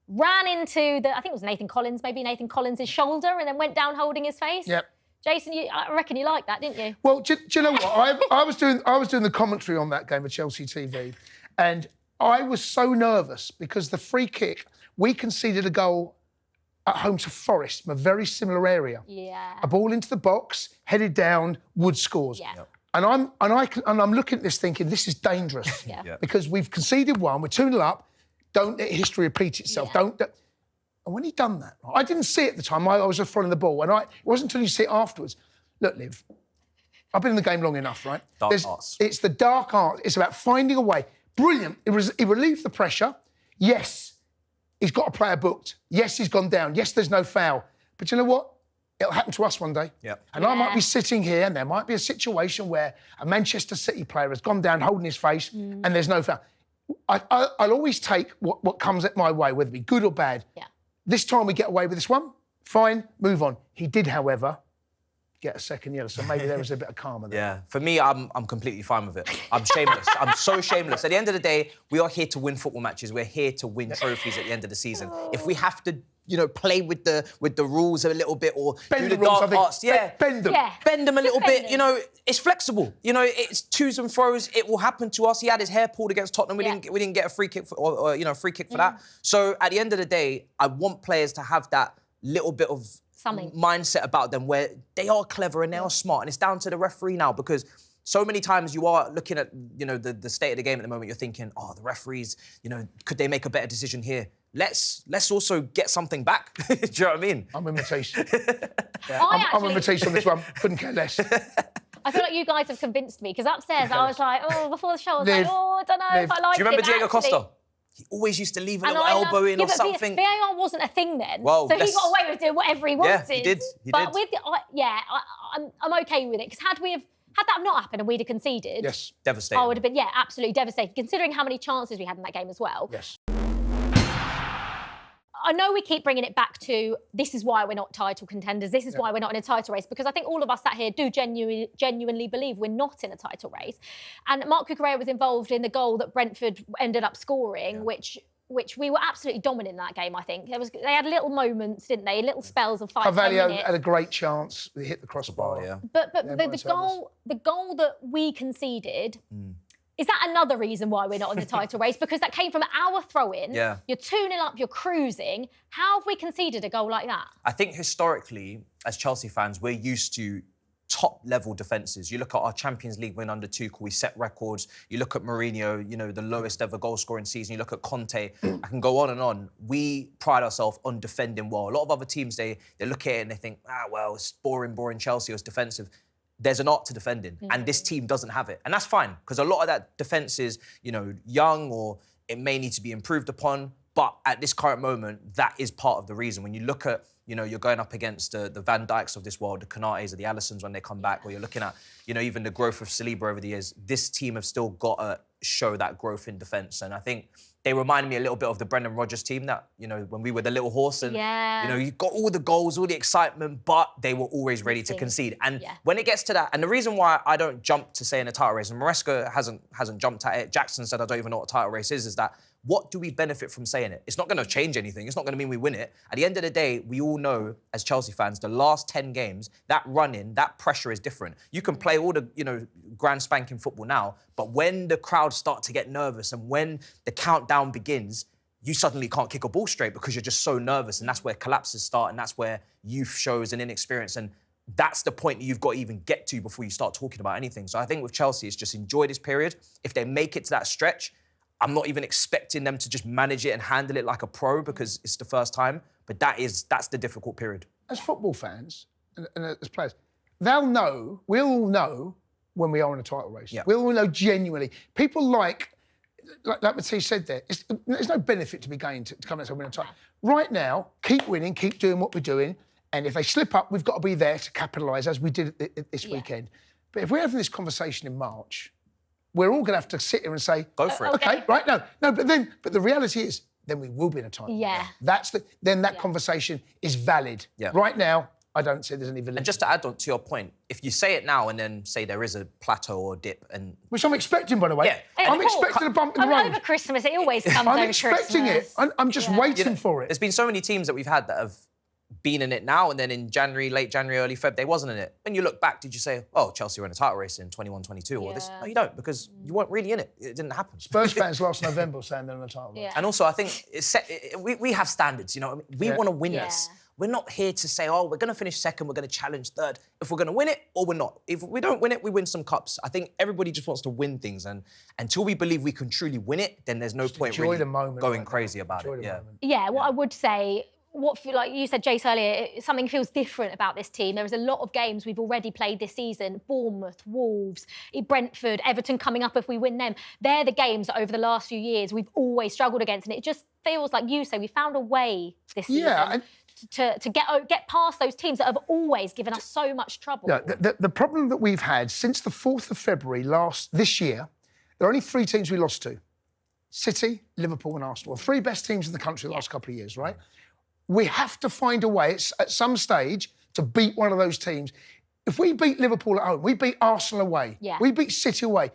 Speaker 3: ran into I think it was Nathan Collins' shoulder and then went down holding his face.
Speaker 2: Yep.
Speaker 3: Jason, I reckon you liked that, didn't you?
Speaker 2: Well, do you know what? I was doing the commentary on that game of Chelsea TV, and I was so nervous because the free kick, we conceded a goal at home to Forest from a very similar area.
Speaker 3: Yeah.
Speaker 2: A ball into the box, headed down, Wood scores.
Speaker 3: Yeah.
Speaker 2: And I'm looking at this thinking, this is dangerous. Because we've conceded one, we're 2-0 up, don't let history repeat itself. And when he done that, I didn't see it at the time, I was just following the ball, and it wasn't until you see it afterwards. Look, Liv, I've been in the game long enough, right?
Speaker 1: Dark arts.
Speaker 2: It's the dark art. It's about finding a way. Brilliant. He relieved the pressure. Yes, he's got a player booked. Yes, he's gone down. Yes, there's no foul. But you know what? It'll happen to us one day. And I might be sitting here and there might be a situation where a Manchester City player has gone down holding his face and there's no foul. I'll always take what comes at my way, whether it be good or bad. This time we get away with this one, fine, move on. He did, however, get a second yellow, so maybe there was a bit of karma there.
Speaker 1: Yeah, for me, I'm completely fine with it. I'm shameless. I'm so shameless. At the end of the day, we are here to win football matches. We're here to win trophies at the end of the season. If we have to, you know, play with the rules a little bit or
Speaker 2: bend
Speaker 1: do
Speaker 2: the
Speaker 1: the
Speaker 2: rules,
Speaker 1: dark arts,
Speaker 2: bend them.
Speaker 1: Bend them a little bit. You know, it's flexible. You know, it's twos and throws. It will happen to us. He had his hair pulled against Tottenham. We didn't get a free kick or you know, free kick for that. So at the end of the day, I want players to have that little bit of mindset about them where they are clever and they are smart, and it's down to the referee now, because so many times you are looking at, you know, the state of the game at the moment, you're thinking, oh, the referees, you know, could they make a better decision here? Let's also get something back. Do you know what I mean?
Speaker 2: I'm Matisse. I'm Matisse on this one. Couldn't care less.
Speaker 3: I feel like you guys have convinced me, because upstairs I was like, before the show I was like, I don't know if I like it.
Speaker 1: Do you remember Diego Costa? He always used to leave a little elbow in or something.
Speaker 3: VAR wasn't a thing then,
Speaker 1: well,
Speaker 3: so he got away with doing whatever he wanted.
Speaker 1: Yeah, he did.
Speaker 3: But with I'm okay with it, because had that not happened and we'd have conceded,
Speaker 2: yes,
Speaker 1: devastating.
Speaker 3: I would have been absolutely devastated, considering how many chances we had in that game as well.
Speaker 2: Yes.
Speaker 3: I know we keep bringing it back to this is why we're not title contenders, this is why we're not in a title race, because I think all of us sat here do genuinely believe we're not in a title race. And Mark Cucurella was involved in the goal that Brentford ended up scoring, which we were absolutely dominant in that game, I think. They had little moments, didn't they? Little spells of 5-10 minutes.
Speaker 2: Carvalho had a great chance. He hit the crossbar.
Speaker 3: But the goal that we conceded... Is that another reason why we're not in the title race? Because that came from our throw-in.
Speaker 1: Yeah.
Speaker 3: You're 2-0 up, you're cruising. How have we conceded a goal like that?
Speaker 1: I think historically, as Chelsea fans, we're used to top-level defences. You look at our Champions League win under Tuchel, we set records. You look at Mourinho, you know, the lowest ever goal-scoring season. You look at Conte, I can go on and on. We pride ourselves on defending well. A lot of other teams, they look at it and they think, well, it's boring Chelsea, it's defensive. There's an art to defending, and this team doesn't have it. And that's fine, because a lot of that defence is, you know, young, or it may need to be improved upon. But at this current moment, that is part of the reason. When you look at, you know, you're going up against the Van Dijks of this world, the Konates or the Allisons when they come back, or you're looking at, you know, even the growth of Saliba over the years, this team have still got to show that growth in defence. And I think they remind me a little bit of the Brendan Rodgers team that, you know, when we were the little horse and, you know, you got all the goals, all the excitement, but they were always ready to concede. And when it gets to that, and the reason why I don't jump to saying a title race, and Maresca hasn't jumped at it, Jackson said I don't even know what a title race is that what do we benefit from saying it? It's not going to change anything. It's not going to mean we win it. At the end of the day, we all know, as Chelsea fans, the last 10 games, that run-in, that pressure is different. You can play all the, you know, grand spanking football now, but when the crowd start to get nervous and when the countdown begins, you suddenly can't kick a ball straight because you're just so nervous, and that's where collapses start, and that's where youth shows and inexperience. And that's the point that you've got to even get to before you start talking about anything. So I think with Chelsea, it's just enjoy this period. If they make it to that stretch, I'm not even expecting them to just manage it and handle it like a pro because it's the first time. But that's the difficult period. As
Speaker 2: football fans and as players, they'll know, we'll all know when we are in a title race. Yeah. We'll all know genuinely. People like Matisse said there, there's no benefit to be gained to come out and win a title. Right now, keep winning, keep doing what we're doing. And if they slip up, we've got to be there to capitalise, as we did this weekend. But if we're having this conversation in March, we're all going to have to sit here and say,
Speaker 1: go for it.
Speaker 2: Okay, right? No, but the reality is, then we will be in a title.
Speaker 3: Yeah.
Speaker 2: Then that conversation is valid. Yeah. Right now, I don't see there's any validity.
Speaker 1: And just to add on to your point, if you say it now and then say there is a plateau or dip and...
Speaker 2: Which I'm expecting, by the way. Yeah. I'm expecting a bump in the road.
Speaker 3: Over Christmas, it always comes over Christmas.
Speaker 2: I'm expecting it. I'm just waiting for it.
Speaker 1: There's been so many teams that we've had that have been in it now and then in January, late January, early Feb, they wasn't in it. When you look back, did you say, oh, Chelsea were in a title race in 21-22 or this? No, you don't, because you weren't really in it. It didn't happen.
Speaker 2: Spurs fans last November saying they're in a title race.
Speaker 3: Yeah.
Speaker 1: And also, I think we have standards, you know. We want to win this. We're not here to say, oh, we're going to finish second, we're going to challenge third. If we're going to win it or we're not. If we don't win it, we win some cups. I think everybody just wants to win things. And until we believe we can truly win it, then there's no point really going crazy about it.
Speaker 3: Yeah, what I would say, like you said, Jace, earlier, something feels different about this team. There is a lot of games we've already played this season. Bournemouth, Wolves, Brentford, Everton coming up if we win them. They're the games that over the last few years we've always struggled against. And it just feels like you say, we found a way this season. To get past those teams that have always given us so much trouble.
Speaker 2: Yeah, the problem that we've had since the 4th of February this year, there are only 3 teams we lost to. City, Liverpool and Arsenal. 3 best teams in the country the last couple of years, right? We have to find a way at some stage to beat one of those teams. If we beat Liverpool at home, we beat Arsenal away, we beat City away,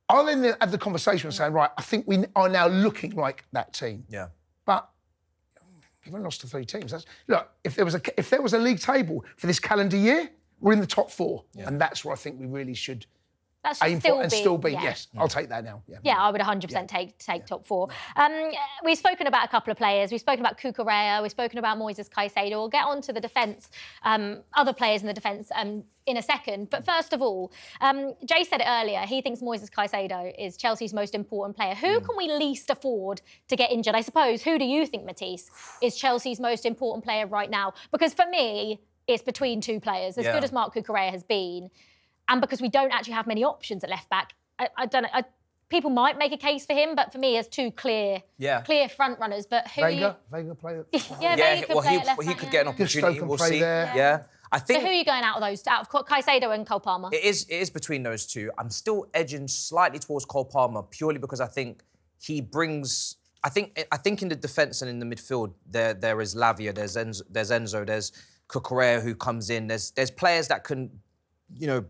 Speaker 2: I'll then have the conversation and saying, right, I think we are now looking like that team.
Speaker 1: Yeah.
Speaker 2: But we've only lost to 3 teams. Look, if there was a league table for this calendar year, we're in the top 4. Yeah. And that's where I think we really should aim for and still be. Yes, I'll take that now.
Speaker 3: Yeah, I would 100% take top 4. We've spoken about a couple of players. We've spoken about Cucurella. We've spoken about Moises Caicedo. We'll get on to the defence, other players in the defence in a second. But first of all, Jay said it earlier, he thinks Moises Caicedo is Chelsea's most important player. Who can we least afford to get injured? I suppose, who do you think, Matisse, is Chelsea's most important player right now? Because for me, it's between 2 players. As good as Marc Cucurella has been, and because we don't actually have many options at left back, I don't know. People might make a case for him, but for me, there's 2 clear front runners. But who?
Speaker 2: Vega play it.
Speaker 3: Vega could play at left back.
Speaker 1: He could get an opportunity. We'll see.
Speaker 2: There.
Speaker 1: I think.
Speaker 3: So who are you going out of those? Out of Caicedo and Cole Palmer?
Speaker 1: It is between those 2. I'm still edging slightly towards Cole Palmer purely because I think he brings. I think in the defence and in the midfield there is Lavia, there's Enzo, there's Cucurella who comes in. There's players that can, you know,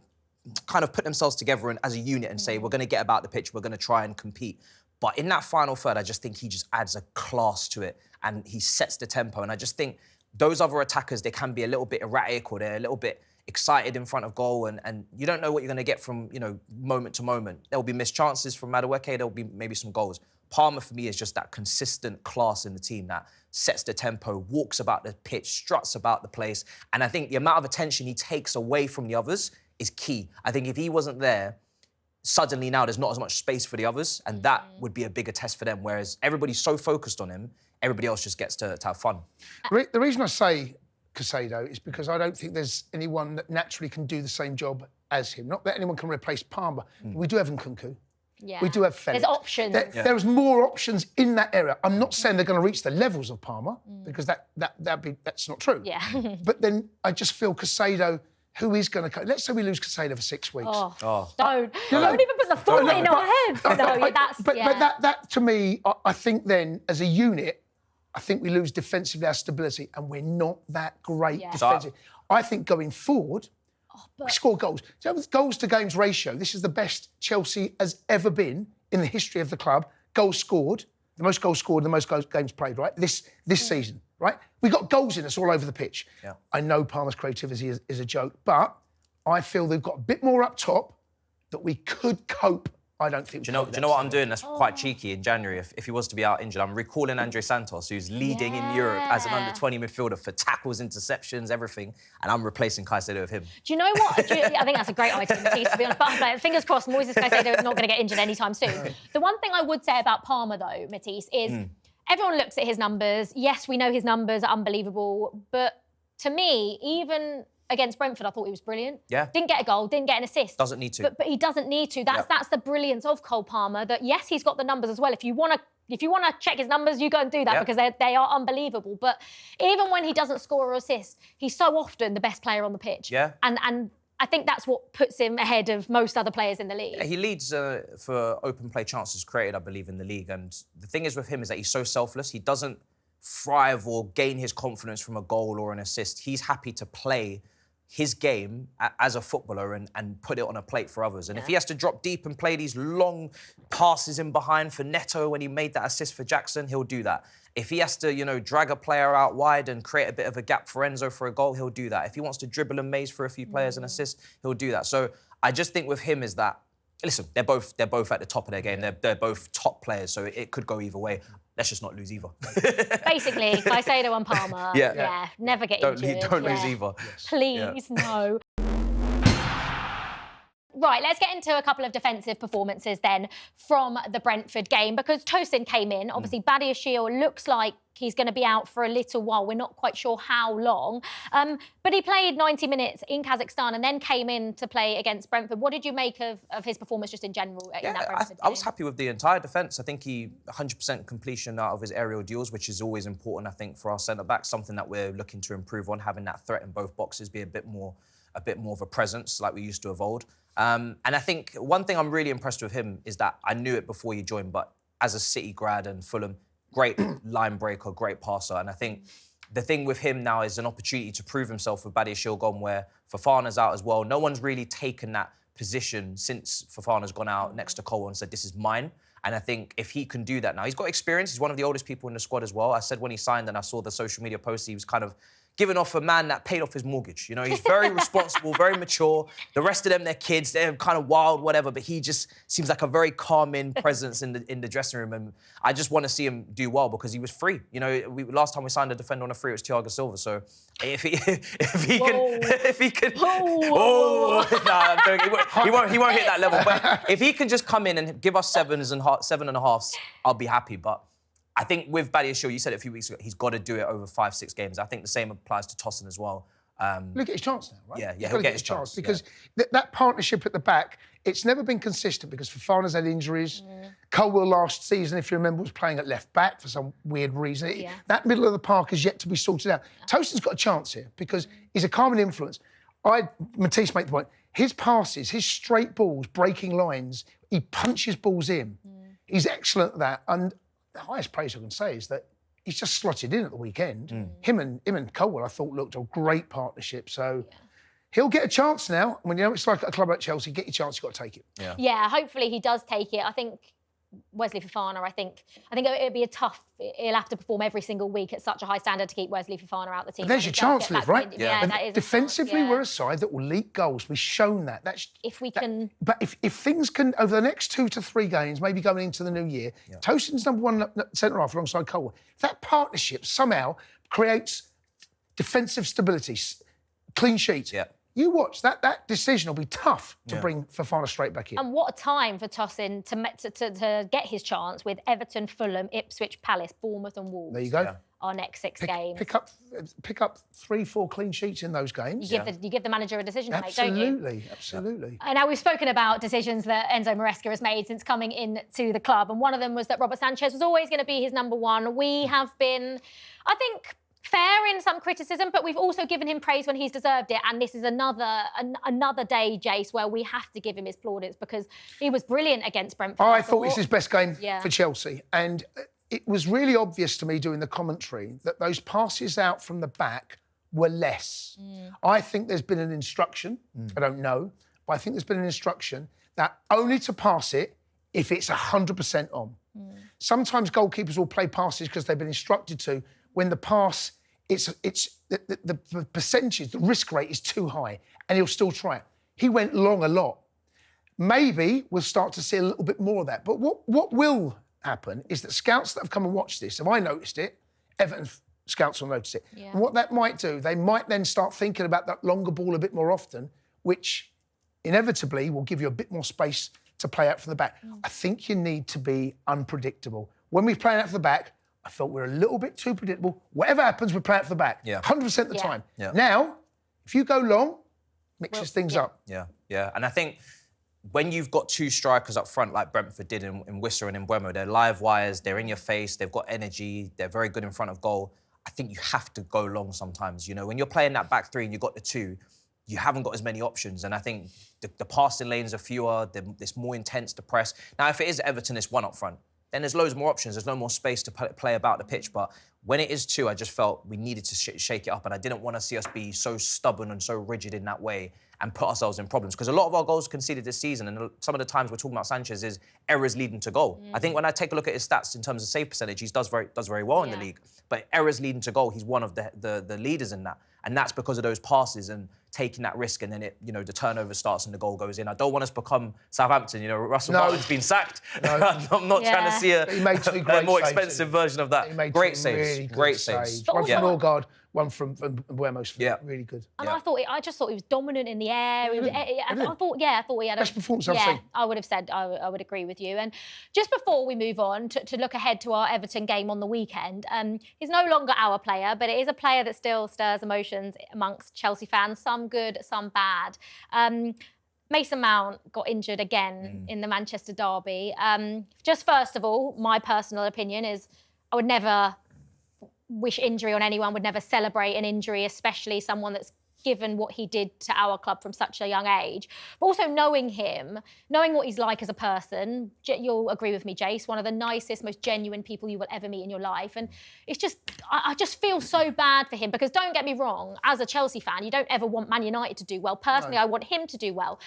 Speaker 1: kind of put themselves together and as a unit and say, we're going to get about the pitch, we're going to try and compete. But in that final third, I just think he just adds a class to it and he sets the tempo. And I just think those other attackers, they can be a little bit erratic or they're a little bit excited in front of goal and you don't know what you're going to get from, you know, moment to moment. There'll be missed chances from Madueke, there'll be maybe some goals. Palmer, for me, is just that consistent class in the team that sets the tempo, walks about the pitch, struts about the place. And I think the amount of attention he takes away from the others is key. I think if he wasn't there, suddenly now there's not as much space for the others, and that would be a bigger test for them, whereas everybody's so focused on him, everybody else just gets to have fun.
Speaker 2: The reason I say Caicedo is because I don't think there's anyone that naturally can do the same job as him. Not that anyone can replace Palmer. We do have Nkunku.
Speaker 3: Yeah.
Speaker 2: We do have Felix.
Speaker 3: There's options.
Speaker 2: There's more options in that area. I'm not saying they're going to reach the levels of Palmer, because that's not true.
Speaker 3: Yeah.
Speaker 2: But then I just feel Caicedo, who is going to... Let's say we lose Caicedo for 6 weeks.
Speaker 3: Don't even put the thought in our heads.
Speaker 2: But that, to me, I think then, as a unit, I think we lose defensively our stability, and we're not that great defensively. I think going forward, we score goals. So with goals to games ratio, this is the best Chelsea has ever been in the history of the club. Goals scored, the most goals scored, the most games played, right? This season, right? We got goals in us all over the pitch. Yeah. I know Palmer's creativity is a joke, but I feel they've got a bit more up top that we could cope I don't think...
Speaker 1: Do you know what I'm doing that's quite cheeky in January? If he was to be out injured, I'm recalling Andre Santos, who's leading in Europe as an under-20 midfielder for tackles, interceptions, everything, and I'm replacing Caicedo with him.
Speaker 3: Do you know what? I think that's a great idea, Matisse, to be honest. But like, fingers crossed, Moises Caicedo is not going to get injured anytime soon. The one thing I would say about Palmer, though, Matisse, is everyone looks at his numbers. Yes, we know his numbers are unbelievable, but to me, even against Brentford, I thought he was brilliant.
Speaker 1: Yeah.
Speaker 3: Didn't get a goal, didn't get an assist.
Speaker 1: Doesn't need to.
Speaker 3: But he doesn't need to. That's the brilliance of Cole Palmer, that yes, he's got the numbers as well. If you want to check his numbers, you go and do that because they are unbelievable. But even when he doesn't score or assist, he's so often the best player on the pitch.
Speaker 1: Yeah.
Speaker 3: And I think that's what puts him ahead of most other players in the league.
Speaker 1: Yeah, he leads for open play chances created, I believe, in the league. And the thing is with him is that he's so selfless. He doesn't thrive or gain his confidence from a goal or an assist. He's happy to play his game as a footballer and put it on a plate for others. And if he has to drop deep and play these long passes in behind for Neto when he made that assist for Jackson, he'll do that. If he has to, drag a player out wide and create a bit of a gap for Enzo for a goal, he'll do that. If he wants to dribble and maze for a few players and assist, he'll do that. So I just think with him is that, listen, they're both at the top of their game. They're both top players, so it could go either way. Let's just not lose either.
Speaker 3: Basically, Caicedo and Palmer. Never get injured.
Speaker 1: Don't lose either.
Speaker 3: Please, no. Right, let's get into a couple of defensive performances then from the Brentford game, because Tosin came in. Obviously, Badiashile looks like he's going to be out for a little while. We're not quite sure how long. But he played 90 minutes in Kazakhstan and then came in to play against Brentford. What did you make of his performance just in general in that Brentford game?
Speaker 1: I was happy with the entire defence. I think he 100% completion out of his aerial deals, which is always important, I think, for our centre-backs, something that we're looking to improve on, having that threat in both boxes, be a bit more of a presence like we used to of old. And I think one thing I'm really impressed with him is that I knew it before he joined, but as a City grad and Fulham, great line breaker, great passer. And I think the thing with him now is an opportunity to prove himself with Badiashile gone, where Fofana's out as well. No one's really taken that position since Fofana's gone out next to Cole and said, this is mine. And I think if he can do that now, he's got experience. He's one of the oldest people in the squad as well. I said when he signed and I saw the social media posts, he was kind of giving off a man that paid off his mortgage. He's very responsible, very mature. The rest of them, they're kids, they're kind of wild, whatever, but he just seems like a very calming presence in the dressing room. And I just want to see him do well because he was free. Last time we signed a defender on a free, it was Thiago Silva. So if he can, nah, I'm joking. He won't hit that level. But if he can just come in and give us 7.5s, I'll be happy. But I think with Badiashile, you said it a few weeks ago, he's got to do it over 5-6 games. I think the same applies to Tosin as well.
Speaker 2: Look at his chance now, right?
Speaker 1: Yeah, he'll get his chance.
Speaker 2: Because that partnership at the back, it's never been consistent because Fofana's had injuries. Colwell last season, if you remember, was playing at left back for some weird reason. That middle of the park is yet to be sorted out. Tosin's got a chance here because he's a calming influence. Matisse made the point. His passes, his straight balls, breaking lines, he punches balls in. He's excellent at that. And the highest praise I can say is that he's just slotted in at the weekend. Him and Colwell, I thought, looked a great partnership. So he'll get a chance now. When it's like a club like Chelsea, get your chance, you've got to take it.
Speaker 3: Yeah, hopefully he does take it. I think Wesley Fofana, I think it'd be he'll have to perform every single week at such a high standard to keep Wesley Fofana out the team.
Speaker 2: There's your chance, Liv, right?
Speaker 3: Yeah, that is
Speaker 2: defensively, we're a side that will leak goals. We've shown that.
Speaker 3: If we can...
Speaker 2: But if things can, over the next 2 to 3 games, maybe going into the new year, Tosin's #1 centre-half alongside Colwell. If that partnership somehow creates defensive stability, clean sheets, you watch, that decision will be tough to bring Fofana straight back in.
Speaker 3: And what a time for Tosin to get his chance with Everton, Fulham, Ipswich, Palace, Bournemouth and Wolves.
Speaker 2: There you go.
Speaker 3: Our next 6 games.
Speaker 2: Pick up 3-4 clean sheets in those games.
Speaker 3: You give the manager a decision to make, don't you?
Speaker 2: Absolutely.
Speaker 3: And now we've spoken about decisions that Enzo Maresca has made since coming into the club, and one of them was that Robert Sanchez was always going to be his #1. We have been, I think, fair in some criticism, but we've also given him praise when he's deserved it. And this is another day, Jace, where we have to give him his plaudits because he was brilliant against Brentford.
Speaker 2: I thought it was his best game for Chelsea. And it was really obvious to me doing the commentary that those passes out from the back were less. I think there's been an instruction, I don't know, but I think there's been an instruction that only to pass it if it's 100% on. Sometimes goalkeepers will play passes because they've been instructed to. When the pass, the percentage, the risk rate is too high, and he'll still try it. He went long a lot. maybe we'll start to see a little bit more of that. But what will happen is that scouts that have come and watched this, if I noticed it, Everton scouts will notice it.
Speaker 3: Yeah.
Speaker 2: And what that might do, they might then start thinking about that longer ball a bit more often, which inevitably will give you a bit more space to play out from the back. I think you need to be unpredictable. When we play out from the back, I felt we're a little bit too predictable. Whatever happens, we play out from the back. 100% of the time. Now, if you go long, mixes things up.
Speaker 1: Yeah. And I think when you've got two strikers up front, like Brentford did in Wissa and in Mbeumo, they're live wires, they're in your face, they've got energy, they're very good in front of goal. I think you have to go long sometimes. You know, when you're playing that back three and you've got the two, you haven't got as many options. And I think the passing lanes are fewer, it's more intense to press. Now, if it is Everton, it's one up front. Then there's loads more options. There's no more space to play about the pitch. But when it is two, I just felt we needed to shake it up. And I didn't want to see us be so stubborn and so rigid in that way and put ourselves in problems. Because a lot of our goals conceded this season, and some of the times we're talking about Sanchez, is errors leading to goal. I think when I take a look at his stats in terms of save percentage, he does very well in the league. But errors leading to goal, he's one of the leaders in that. And that's because of those passes and taking that risk, and then the turnover starts and the goal goes in. I don't want us to become Southampton. Russell Martin's been sacked. No. I'm not trying to see a more expensive version of that.
Speaker 2: He made
Speaker 1: great
Speaker 2: saves.
Speaker 1: Really great saves.
Speaker 2: One from Norgard, one from Mbeumo's. Really good.
Speaker 3: And I just thought he was dominant in the air. I thought he had
Speaker 2: best performance I've seen.
Speaker 3: I would have said I would agree with you. And just before we move on to look ahead to our Everton game on the weekend, he's no longer our player, but it is a player that still stirs emotions amongst Chelsea fans. Some good, some bad. Mason Mount got injured again in the Manchester derby. Just first of all, my personal opinion is I would never wish injury on anyone, would never celebrate an injury, especially someone that's given what he did to our club from such a young age. But also knowing him, knowing what he's like as a person, you'll agree with me, Jace, one of the nicest, most genuine people you will ever meet in your life. And it's just, I just feel so bad for him, because don't get me wrong, as a Chelsea fan, you don't ever want Man United to do well. Personally, I want him to do well.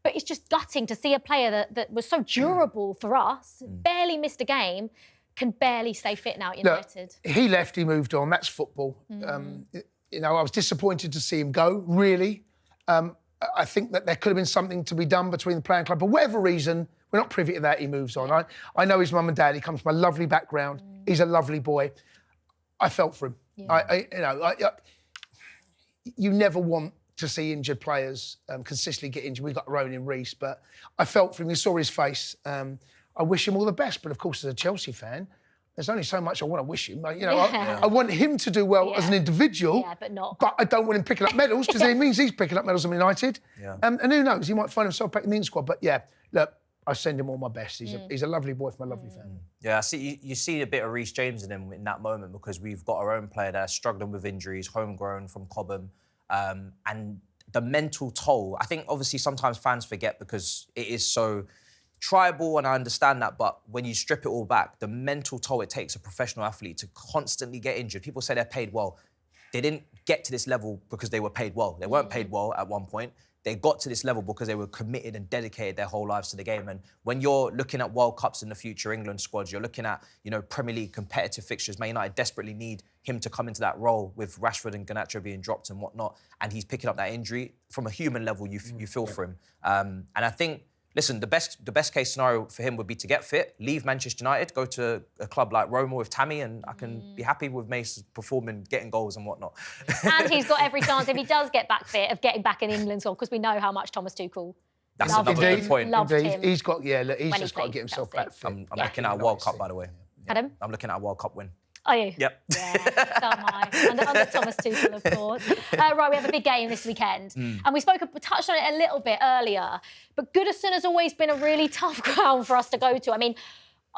Speaker 3: But it's just gutting to see a player that was so durable for us, barely missed a game, can barely stay fit now at United.
Speaker 2: Look, he left, he moved on. That's football. I was disappointed to see him go, really. I think that there could have been something to be done between the player and club. For whatever reason, we're not privy to that, he moves on. I know his mum and dad, he comes from a lovely background. He's a lovely boy. I felt for him. You never want to see injured players consistently get injured. We've got Rowan in Reece, but I felt for him. You saw his face. I wish him all the best. But, of course, as a Chelsea fan, there's only so much I want to wish him. I want him to do well as an individual,
Speaker 3: but not.
Speaker 2: But I don't want him picking up medals, because it means he's picking up medals at United. And who knows, he might find himself back in the squad. But, look, I send him all my best. He's a lovely boy from a lovely family.
Speaker 1: Yeah, you see a bit of Reece James in him in that moment, because we've got our own player that's struggling with injuries, homegrown from Cobham. And the mental toll, I think obviously sometimes fans forget because it is so tribal, and I understand that, but when you strip it all back, the mental toll it takes a professional athlete to constantly get injured. People say they're paid well. They didn't get to this level because they were paid well. They weren't paid well at one point. They got to this level because they were committed and dedicated their whole lives to the game. And when you're looking at World Cups in the future, England squads, you're looking at, Premier League competitive fixtures. Man United desperately need him to come into that role with Rashford and Garnacho being dropped and whatnot. And he's picking up that injury. From a human level, you feel for him. And I think, listen, the best case scenario for him would be to get fit, leave Manchester United, go to a club like Roma with Tammy, and I can be happy with Mace performing, getting goals and whatnot.
Speaker 3: And he's got every chance, if he does get back fit, of getting back in England's squad, because we know how much Thomas Tuchel
Speaker 1: That's another good point.
Speaker 3: Him.
Speaker 2: He's got, he's just got to get himself back fit.
Speaker 1: I'm looking at a World Cup, by the way.
Speaker 3: Pardon?
Speaker 1: I'm looking at a World Cup win.
Speaker 3: Are you?
Speaker 1: Yep.
Speaker 3: Yeah, so am I. Under Thomas Tuchel, of course. Right, we have a big game this weekend. And we touched on it a little bit earlier, but Goodison has always been a really tough ground for us to go to. I mean,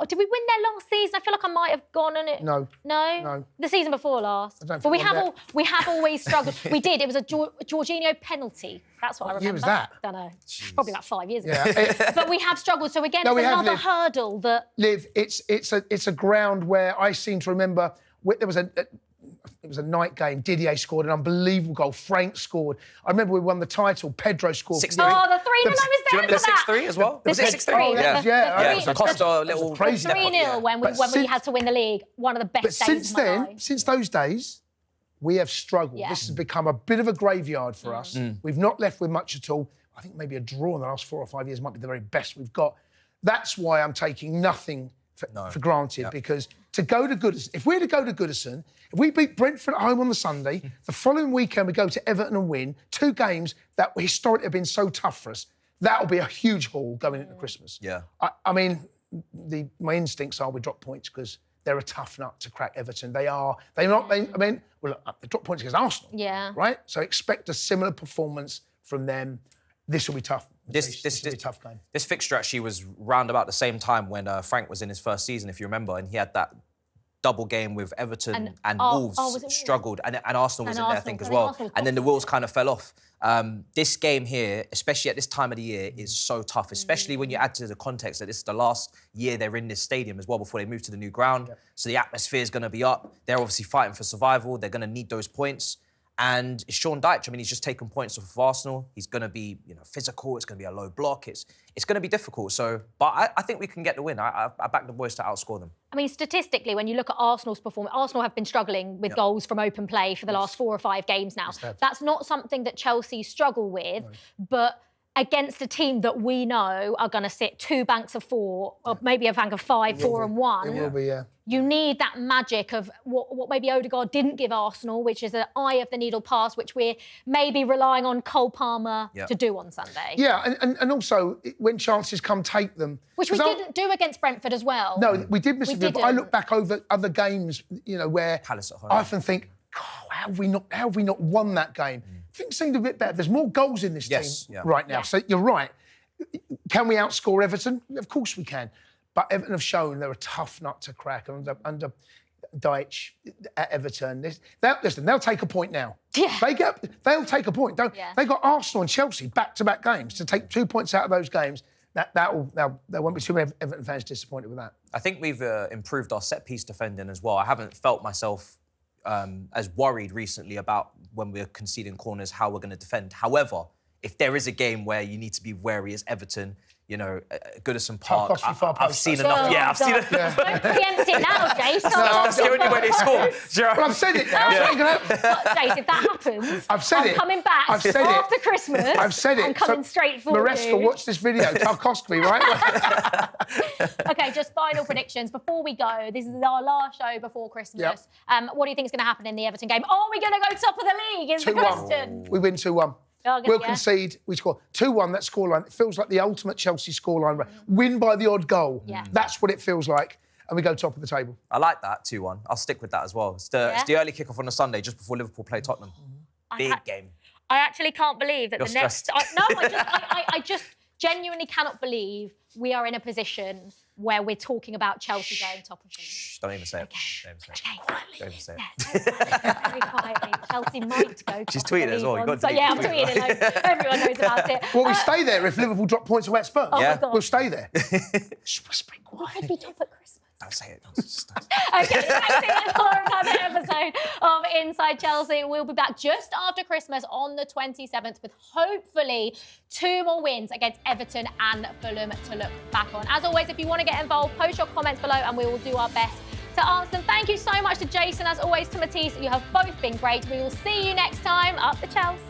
Speaker 3: did we win there last season? I feel like I might have gone on it.
Speaker 2: No.
Speaker 3: No? The season before last. But we have always struggled. We did. It was a Jorginho penalty. That's what I remember.
Speaker 2: What year was that?
Speaker 3: Don't know. Probably like 5 years ago. But we have struggled. So again, it's another hurdle that...
Speaker 2: Liv, it's a ground where I seem to remember there was it was a night game. Didier scored an unbelievable goal. Frank scored. I remember we won the title. Pedro scored.
Speaker 1: 6-3.
Speaker 3: Oh, the 3-0.
Speaker 1: Do you remember the 6-3 as well?
Speaker 3: Was it 6-3?
Speaker 2: Yeah.
Speaker 1: It cost a little...
Speaker 2: Crazy.
Speaker 3: 3-0 when we had to win the league. One of the best days of my life.
Speaker 2: Since those days, we have struggled.
Speaker 3: Yeah.
Speaker 2: This has become a bit of a graveyard for us. We've not left with much at all. I think maybe a draw in the last 4 or 5 years might be the very best we've got. That's why I'm taking nothing for granted, because to go to Goodison, if we're to go to Goodison, if we beat Brentford at home on the Sunday, the following weekend we go to Everton and win 2 games that historically have been so tough for us, that'll be a huge haul going into Christmas.
Speaker 1: Yeah.
Speaker 2: I mean, my instincts are we drop points because they're a tough nut to crack, Everton. They are. They're not. They drop points against Arsenal.
Speaker 3: Yeah.
Speaker 2: Right? So expect a similar performance from them. This will be tough. This will be a tough game.
Speaker 1: This fixture actually was round about the same time when Frank was in his first season, if you remember, and he had that double game with Everton and Wolves struggled, and Arsenal was in there, I think, as well. And then the wheels kind of fell off. This game here, especially at this time of the year, is so tough, especially when you add to the context that this is the last year they're in this stadium as well before they move to the new ground. So the atmosphere is going to be up. They're obviously fighting for survival. They're going to need those points. And Sean Dyche, I mean, he's just taken points off of Arsenal. He's going to be, physical. It's going to be a low block. It's going to be difficult. So, but I think we can get the win. I back the boys to outscore them.
Speaker 3: I mean, statistically, when you look at Arsenal's performance, Arsenal have been struggling with goals from open play for the last 4 or 5 games now. That's not something that Chelsea struggle with, but against a team that we know are going to sit 2 banks of 4, or maybe a bank of 5, 4 and 1.
Speaker 2: It will be, yeah.
Speaker 3: You need that magic of what maybe Odegaard didn't give Arsenal, which is an eye of the needle pass, which we're maybe relying on Cole Palmer to do on Sunday.
Speaker 2: Yeah, and also, when chances come, take them.
Speaker 3: Which we didn't do against Brentford as well.
Speaker 2: No, we did miss it, but I look back over other games, where
Speaker 1: Palace at home.
Speaker 2: I often think, God, how have we not won that game? Things seemed a bit better. There's more goals in this team right now. So you're right. Can we outscore Everton? Of course we can. But Everton have shown they're a tough nut to crack. Under Dyche at Everton, they'll take a point now.
Speaker 3: Yeah.
Speaker 2: They'll take a point. They got Arsenal and Chelsea back-to-back games. To take 2 points out of those games, there won't be too many Everton fans disappointed with that.
Speaker 1: I think we've improved our set-piece defending as well. I haven't felt myself as worried recently about when we're conceding corners, how we're going to defend. However, if there is a game where you need to be wary as Everton, Goodison Park, I've seen enough. I've seen enough.
Speaker 3: Don't preempt it now, Jace.
Speaker 1: That's the only way they score.
Speaker 2: Well, I've said it now.
Speaker 3: Jace, if that happens, I'm coming back after Christmas.
Speaker 2: I've said it.
Speaker 3: I'm coming straight for
Speaker 2: Maresca, watch this video. talkSPORT, right?
Speaker 3: OK, just final predictions. Before we go, this is our last show before Christmas. What do you think is going to happen in the Everton game? Are we going to go top of the league is the question.
Speaker 2: We win 2-1. We'll concede, we score 2-1, that scoreline. It feels like the ultimate Chelsea scoreline. Win by the odd goal. That's what it feels like. And we go top of the table.
Speaker 1: I like that, 2-1. I'll stick with that as well. It's the early kickoff on a Sunday, just before Liverpool play Tottenham. Big game.
Speaker 3: I actually can't believe that
Speaker 1: You're stressed.
Speaker 3: I just genuinely cannot believe we are in a position where we're talking about Chelsea going top of the league.
Speaker 1: Shh, don't even say it. Don't even say
Speaker 3: it. Very quietly. Chelsea might go top.
Speaker 1: She's tweeted as well. I'm
Speaker 3: tweeting it. Everyone knows about it.
Speaker 2: Well, we stay there if Liverpool drop points away at Spurs. We'll stay there. Shh, whispering quiet.
Speaker 3: Why be top at Christmas?
Speaker 1: Don't say it.
Speaker 3: OK, thanks for another episode of Inside Chelsea. We'll be back just after Christmas on the 27th with hopefully 2 more wins against Everton and Fulham to look back on. As always, if you want to get involved, post your comments below and we will do our best to answer them. Thank you so much to Jason, as always to Matisse. You have both been great. We will see you next time. Up the Chelsea.